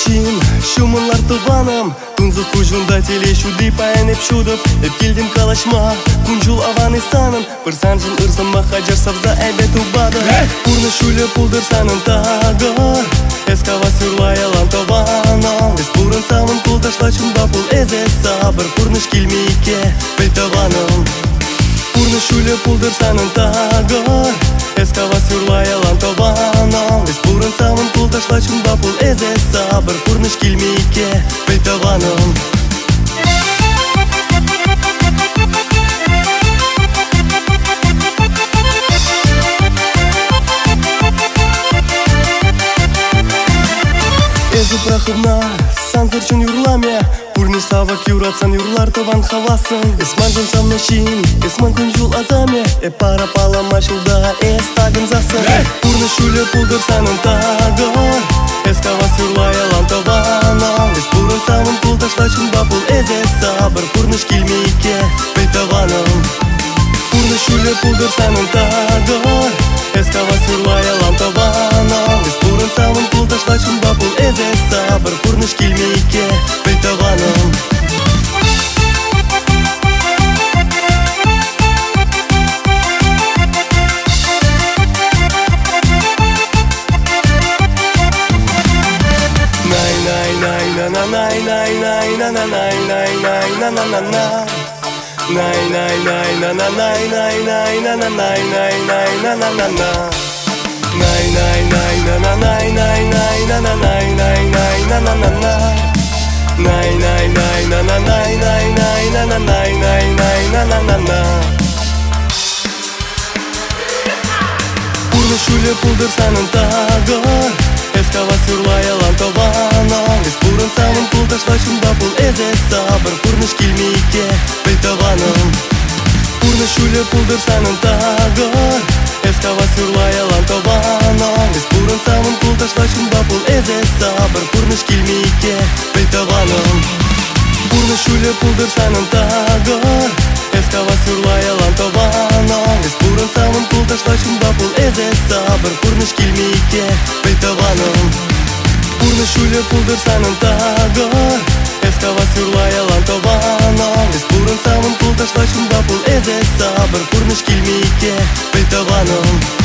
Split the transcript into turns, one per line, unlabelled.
machine, shumëllar të vanëm Tunzë ku gjunda tjeli shudi pa e ne pshudëp E pjeldim kalashma, ku nxull Afganistanën Për sanjën ërsëm më haqër savza e betu badë Kur në shullë puldër sanën tagër Eska vasyrla e lan të vanë E spurën samën pull të shlaqën bapull e ze sabër Kur në shkilmi i ke pej të vanëm Kur në shullë puldër sanën tagër Eska vasyrla e lan të vanë E spurën samën pull të shlaqën bapull e ze sabër Kur në shkilmi i ke pej të vanëm Ezu prahëvna, sanë thër që njurlamje Kur një stava kjurat sa njurlar të vanë havasën E s'man gjën sa më qim, e s'man kun gjull azamje E para pala ma shulda e stagën zasën Kur në shullë puldër sa në tagër E s'ka vasyrla e lan të vana E s'purën sa më pull të shlaqën bapull e ze sabër Kur në shkilmi i ke pej të vanëm Kur në shullë puldër sa në tagër E s'ka vasyrla e lan të vana E s'purën sa më pull të shlaqën bapull e ze sabër Kur në shkilmi i ke pej të vanëm Kur në shullë puldër sa në tagër E s'ka vasyrla e lan të vana E s'purën sa më pull të shlaqën bapull e ze sabër Kur në shkilmi i ke pej të vanëm Kur në shullë puldër sa në tagër E s'ka vasyrla e lan të vana E s'purën sa më pull të shlaqën bapull e ze sabër Kur në shkilmi i ke pej të vanëm Kur në shullë puldër sa në tagër E s'ka vasyrla e lan të vana E s'purën sa më pull të shlaqën bapull e ze sabër Kur në shkilmi i ke pej të vanëm Kur në shullë puldër sa në tagër E s'ka vasyrla e lan të vana E s'purën sa më pull të shlaqën bapull e ze sabër Kur në shkilmi i ke pej të vanëm